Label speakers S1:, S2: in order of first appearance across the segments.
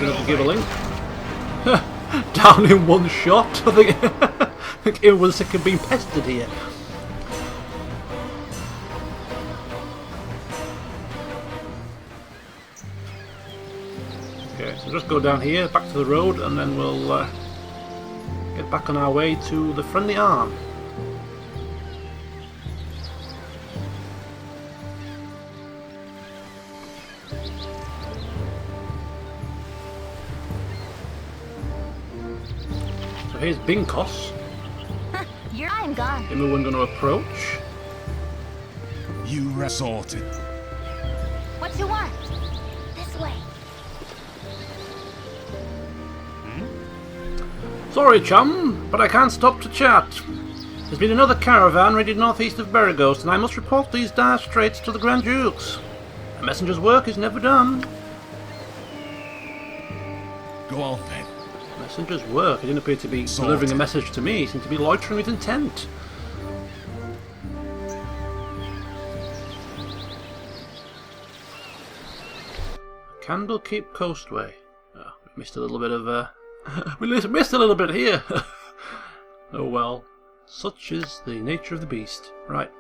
S1: enough to give a link. Down in one shot. I think everyone was sick of being pestered here. Okay, so just go down here, back to the road, and then we'll get back on our way to the Friendly Arm. So here's Binkos.
S2: I'm gone.
S1: Him we're going to approach.
S3: You resorted.
S2: What you want? This way.
S1: Sorry, chum, but I can't stop to chat. There's been another caravan raided northeast of Beragos, and I must report these dire straits to the Grand Dukes. A messenger's work is never done.
S3: Go on then.
S1: Messenger's work? He didn't appear to be delivering a message to me. He seemed to be loitering with intent. Candlekeep Coastway. Oh, we missed a little bit of we missed a little bit here. Oh well. Such is the nature of the beast. Right.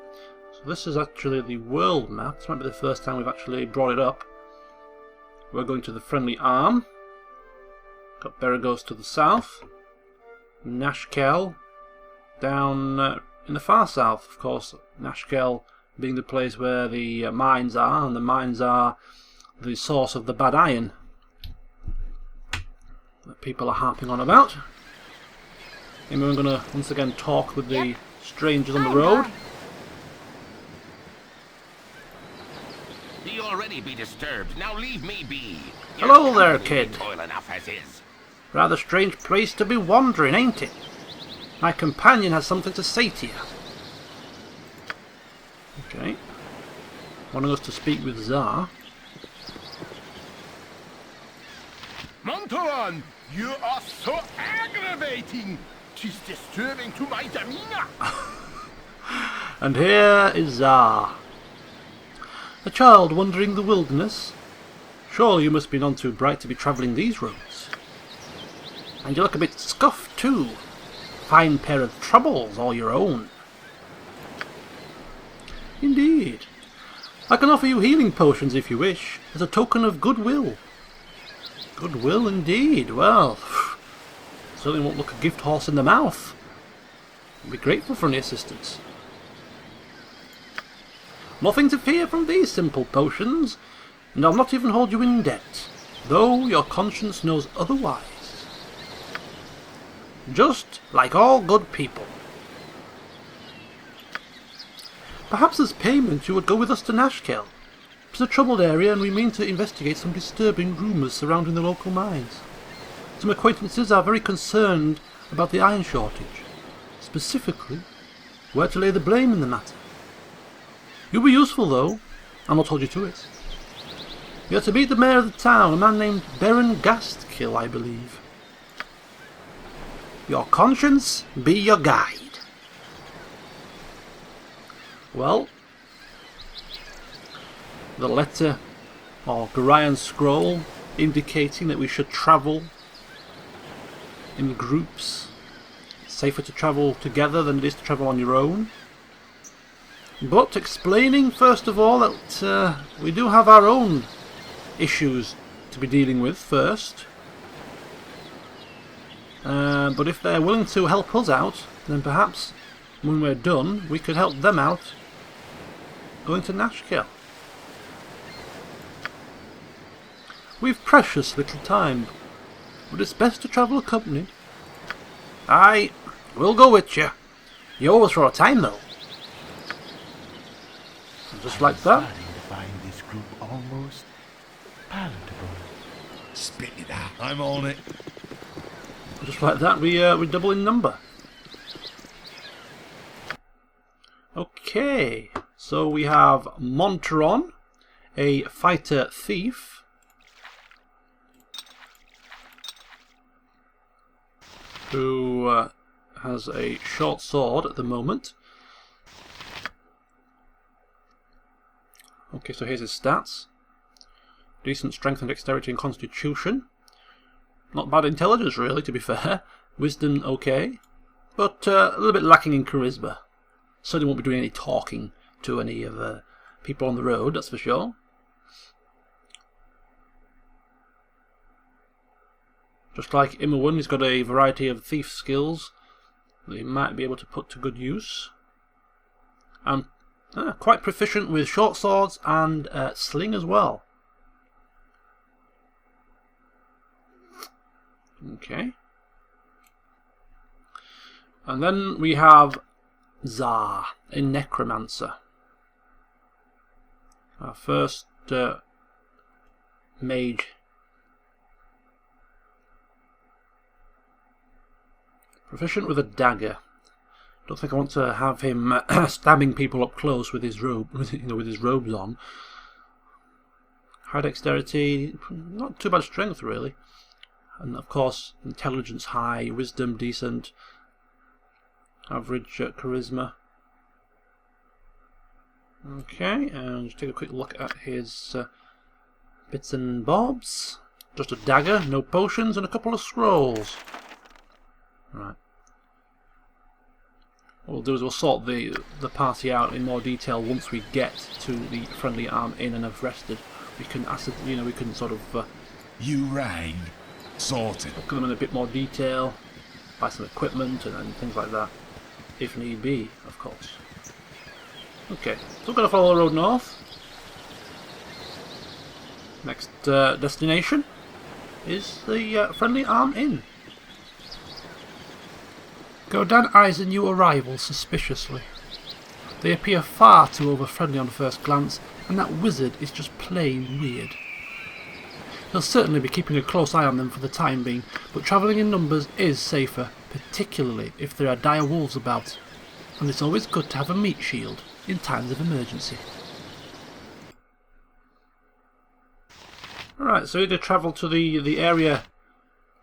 S1: So this is actually the world map. This might be the first time we've actually brought it up. We're going to the Friendly Arm. Got Beragos to the south. Nashkel down in the far south, of course. Nashkel being the place where the mines are, and the mines are the source of the bad iron that people are harping on about. And we're going to once again talk with the strangers on the road.
S4: You already be disturbed. Now leave me be.
S1: Hello there, kid.
S4: Toil enough as is.
S1: Rather strange place to be wandering, ain't it? My companion has something to say to you. Okay. Wanting us to speak with Tsar.
S5: Montaron, you are so aggravating. 'Tis disturbing to my demeanor.
S1: And here is Tsar. A child wandering the wilderness? Surely you must be none too bright to be travelling these roads. And you look a bit scuffed too. Fine pair of troubles all your own. Indeed. I can offer you healing potions if you wish, as a token of goodwill. Goodwill indeed. Well, certainly won't look a gift horse in the mouth. I'll be grateful for any assistance. Nothing to fear from these simple potions, and I'll not even hold you in debt, though your conscience knows otherwise. Just like all good people. Perhaps as payment you would go with us to Nashkel. It's a troubled area and we mean to investigate some disturbing rumours surrounding the local mines. Some acquaintances are very concerned about the iron shortage. Specifically, where to lay the blame in the matter. You'll be useful though, and I'll hold you to it. You're to meet the mayor of the town, a man named Baron Gastkill, I believe. Your conscience be your guide. Well, the letter, or Gorian scroll, indicating that we should travel in groups. It's safer to travel together than it is to travel on your own. But explaining, first of all, that we do have our own issues to be dealing with first. But if they're willing to help us out, then perhaps when we're done, we could help them out going to Nashkel. We've precious little time, but it's best to travel accompanied. Aye, we'll go with you. You always throw a time though. And just like that.
S5: Starting to find this group almost palatable.
S3: Spit it out. I'm on it.
S1: Just like that, we double in number. Okay, so we have Montaron, a fighter thief, who has a short sword at the moment. Okay, so here's his stats. Decent strength and dexterity and constitution. Not bad intelligence, really, to be fair. Wisdom, okay. But a little bit lacking in charisma. Certainly won't be doing any talking to any of the people on the road, that's for sure. Just like Immerwin, he's got a variety of thief skills that he might be able to put to good use. And quite proficient with short swords and sling as well. Okay. And then we have Zar, a necromancer. Our first mage. Proficient with a dagger. Don't think I want to have him stabbing people up close with his robe, with his robes on. High dexterity, not too bad strength really, and of course intelligence high, wisdom decent, average charisma. Okay, and just take a quick look at his bits and bobs. Just a dagger, no potions, and a couple of scrolls. Right. What we'll do is we'll sort the party out in more detail once we get to the Friendly Arm Inn and have rested. We can we can sort of
S3: You rang. Sorted.
S1: look at them in a bit more detail, buy some equipment and things like that, if need be, of course. Okay, so we're going to follow the road north. Next destination is the Friendly Arm Inn. Godan eyes the new arrival suspiciously. They appear far too over-friendly on first glance, and that wizard is just plain weird. He'll certainly be keeping a close eye on them for the time being, but travelling in numbers is safer, particularly if there are dire wolves about, and it's always good to have a meat shield in times of emergency. Alright, so we're going to travel to the area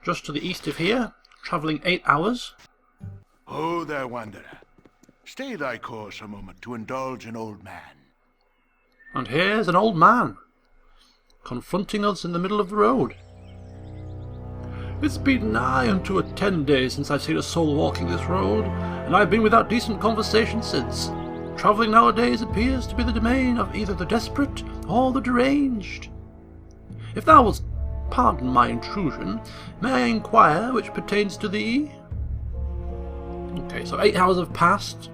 S1: just to the east of here, travelling 8 hours.
S5: Oh, there, wanderer. Stay thy course a moment to indulge an old man.
S1: And here's an old man, confronting us in the middle of the road. It's been nigh unto 10 days since I've seen a soul walking this road, and I've been without decent conversation since. Travelling nowadays appears to be the domain of either the desperate or the deranged. If thou wilt pardon my intrusion, may I inquire which pertains to thee? Okay, so 8 hours have passed.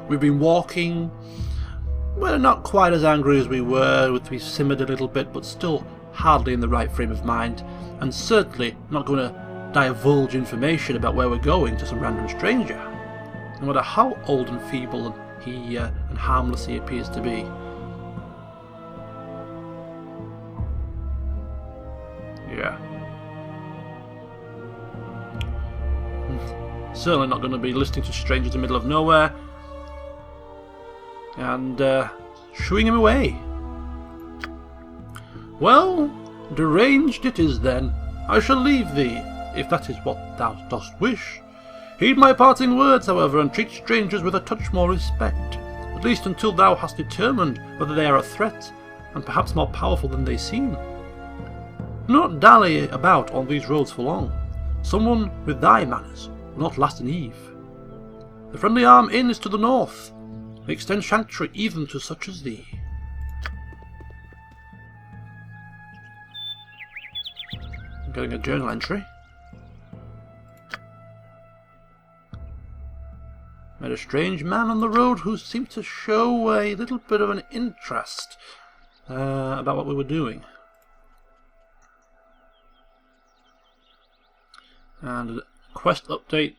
S1: We've been walking. We're not quite as angry as we were. We simmered a little bit, but still hardly in the right frame of mind, and certainly not going to divulge information about where we're going to some random stranger, no matter how old and feeble and harmless he appears to be. Yeah. Certainly not going to be listening to strangers in the middle of nowhere and shooing him away. Well, deranged it is then. I shall leave thee, if that is what thou dost wish. Heed my parting words, however, and treat strangers with a touch more respect, at least until thou hast determined whether they are a threat, and perhaps more powerful than they seem. Do not dally about on these roads for long. Someone with thy manners will not last an eve. The Friendly Arm Inn is to the north. It extends sanctuary even to such as thee. I'm getting a journal entry. Met a strange man on the road who seemed to show a little bit of an interest about what we were doing. And a quest update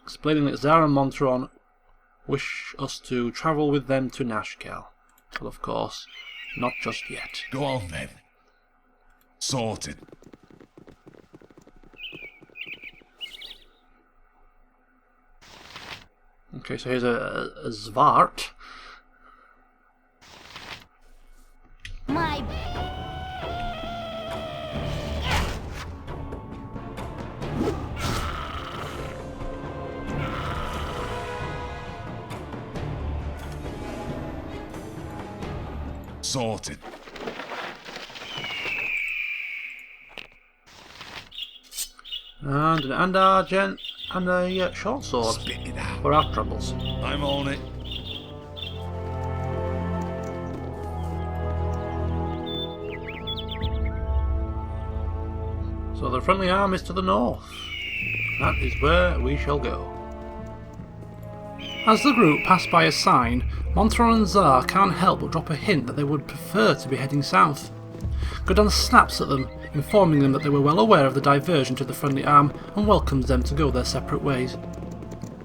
S1: explaining that Zara and Montron wish us to travel with them to Nashkel. Well, of course, not just yet.
S3: Go on then. Sorted.
S1: Okay, so here's a Zvart.
S2: My...
S3: Sorted.
S1: And a short sword
S3: Spit it out.
S1: for our troubles.
S3: I'm on it.
S1: So the friendly arm is to the north. That is where we shall go. As the group pass by a sign, Montron and Zar can't help but drop a hint that they would prefer to be heading south. Godan snaps at them, informing them that they were well aware of the diversion to the friendly arm and welcomes them to go their separate ways.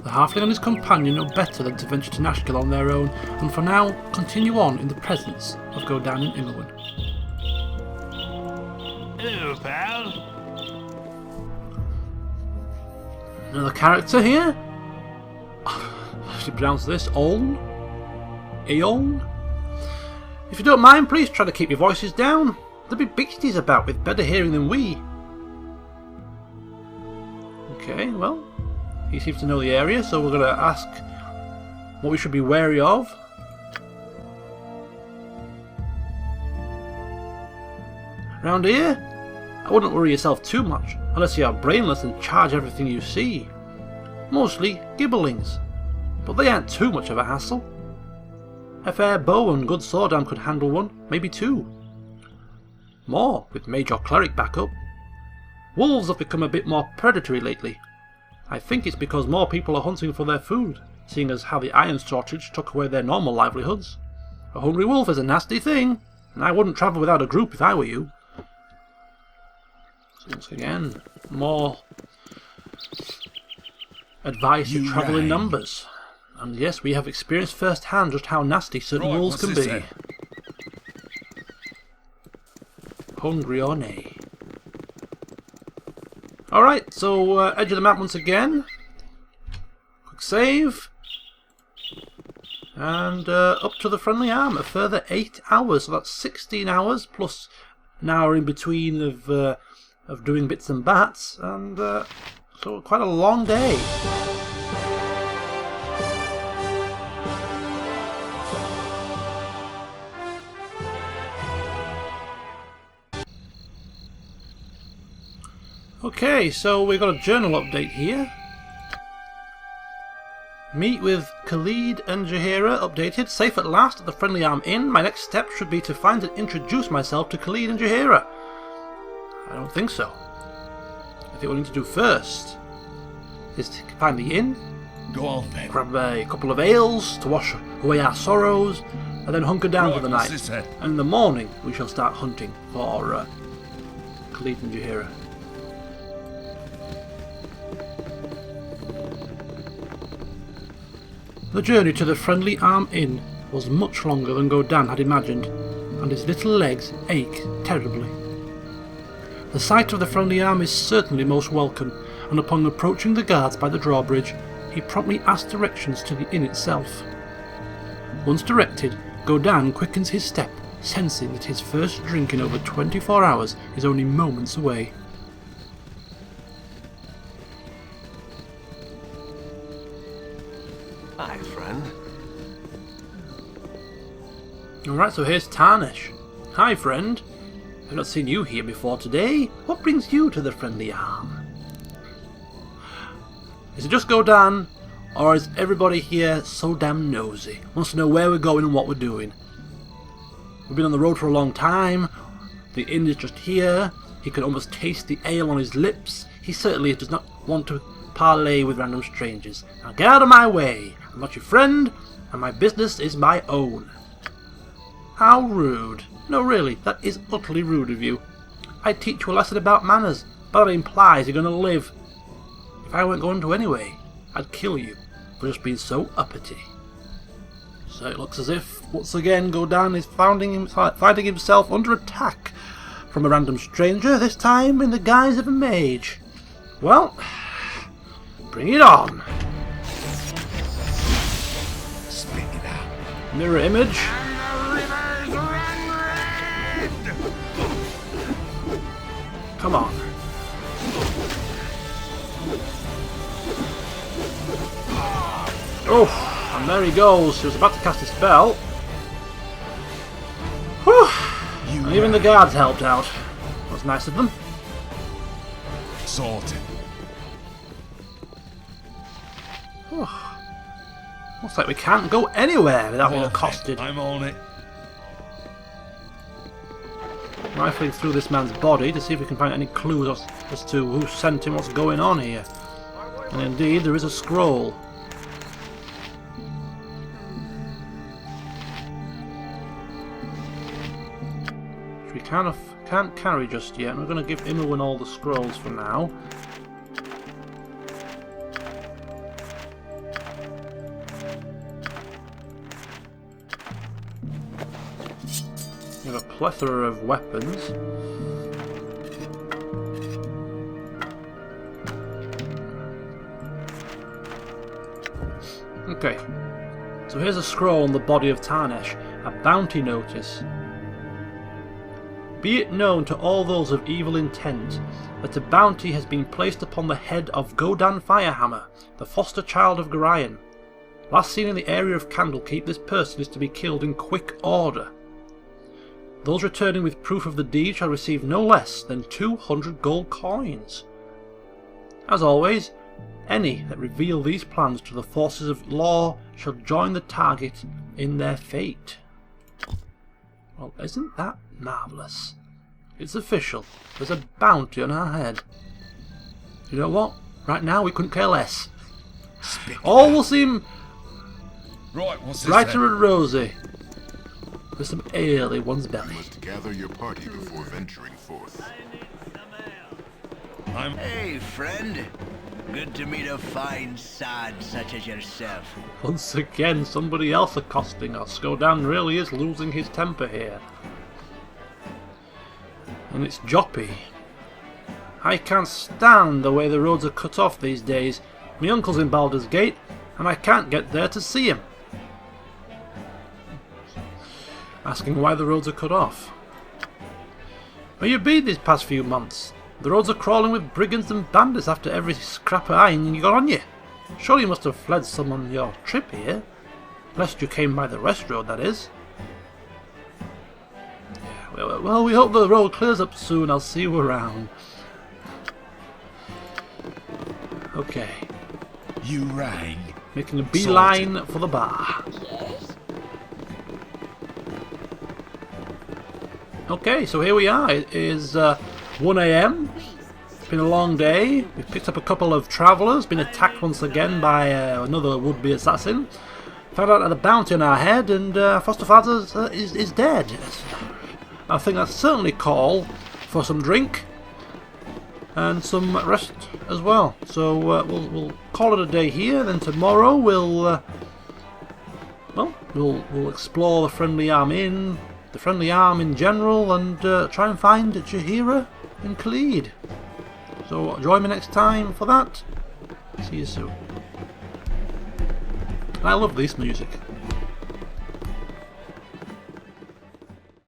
S1: The halfling and his companion know better than to venture to Nashkel on their own, and for now continue on in the presence of Godan and Immerwin.
S4: Hello, pal.
S1: Another character here? How do you pronounce this? Oln? Aeon? If you don't mind, please try to keep your voices down. There'll be beasties about with better hearing than we. Okay, well, he seems to know the area, so we're going to ask what we should be wary of. Around here? I wouldn't worry yourself too much, unless you are brainless and charge everything you see. Mostly gibblings, but they aren't too much of a hassle. A fair bow and good sword arm could handle one, maybe two. More, with mage or cleric backup. Wolves have become a bit more predatory lately. I think it's because more people are hunting for their food, seeing as how the iron shortage took away their normal livelihoods. A hungry wolf is a nasty thing, and I wouldn't travel without a group if I were you. So once again, more advice to travel in numbers. And yes, we have experienced firsthand just how nasty certain wolves can be. Hungry or nay. Alright, so edge of the map once again. Quick save. And up to the friendly arm, a further 8 hours. So that's 16 hours plus an hour in between of doing bits and bats. And so quite a long day. Okay, so we've got a journal update here. Meet with Khalid and Jaheira updated. Safe at last at the Friendly Arm Inn. My next step should be to find and introduce myself to Khalid and Jaheira. I don't think so. I think what we need to do first is to find the inn,
S3: Go on then.
S1: grab a couple of ales to wash away our sorrows, and then hunker down for the
S3: What's
S1: night.
S3: this then?
S1: And in the morning we shall start hunting for Khalid and Jaheira. The journey to the Friendly Arm Inn was much longer than Godan had imagined, and his little legs ached terribly. The sight of the Friendly Arm is certainly most welcome, and upon approaching the guards by the drawbridge, he promptly asked directions to the inn itself. Once directed, Godan quickens his step, sensing that his first drink in over 24 hours is only moments away.
S6: Hi, friend.
S1: Alright, so here's Tarnish. Hi, friend. I've not seen you here before today. What brings you to the Friendly Arm? Is it just Godan, or is everybody here so damn nosy? Wants to know where we're going and what we're doing? We've been on the road for a long time. The inn is just here. He can almost taste the ale on his lips. He certainly does not want to parley with random strangers. Now get out of my way. I'm not your friend, and my business is my own. How rude. No, really, that is utterly rude of you. I teach you a lesson about manners, but that implies you're going to live. If I weren't going to anyway, I'd kill you for just being so uppity. So it looks as if, once again, Godan is finding himself under attack from a random stranger, this time in the guise of a mage. Well, bring it on.
S3: Spit it out.
S1: Mirror image. Come on. Oh, and there he goes. He was about to cast a spell. Whew. And even the guards helped out. That was nice of them.
S3: Sorted.
S1: Oh. Looks like we can't go anywhere without being accosted.
S3: I'm on it.
S1: Rifling through this man's body to see if we can find any clues as to who sent him, what's going on here. And indeed, there is a scroll. Which we can't carry just yet. We're going to give Imowen all the scrolls for now. We have a plethora of weapons. Okay, so here's a scroll on the body of Tarnesh, a bounty notice. Be it known to all those of evil intent that a bounty has been placed upon the head of Godan Firehammer, the foster child of Gorion. Last seen in the area of Candlekeep, this person is to be killed in quick order. Those returning with proof of the deed shall receive no less than 200 gold coins. As always, any that reveal these plans to the forces of law shall join the target in their fate. Well, isn't that marvellous? It's official. There's a bounty on our head. You know what? Right now we couldn't care less. All will seem
S3: Right, what's this
S1: brighter
S3: then?
S1: and rosy with some ale in one's
S6: You
S1: belly.
S6: must gather your party before venturing forth.
S3: I'm...
S7: Hey, friend. Good to meet a fine sod such as yourself.
S1: Once again, somebody else accosting us. Godan really is losing his temper here. And it's Joppy. I can't stand the way the roads are cut off these days. My uncle's in Baldur's Gate, and I can't get there to see him. Asking why the roads are cut off. Where you been these past few months? The roads are crawling with brigands and bandits after every scrap of iron you got on you. Surely you must have fled some on your trip here. Lest you came by the west road, that is. Yeah, well, we hope the road clears up soon. I'll see you around. Okay.
S3: You rang.
S1: Making a beeline for the bar. Okay, so here we are. It is 1 AM. It's been a long day. We've picked up a couple of travellers, been attacked once again by another would-be assassin. Found out that the bounty on our head, and foster father is dead. I think that's certainly call for some drink and some rest as well. So we'll call it a day here. Then tomorrow we'll explore the Friendly Arm Inn, the Friendly Arm in general, and try and find Jaheira and Khalid. So join me next time for that. See you soon. I love this music.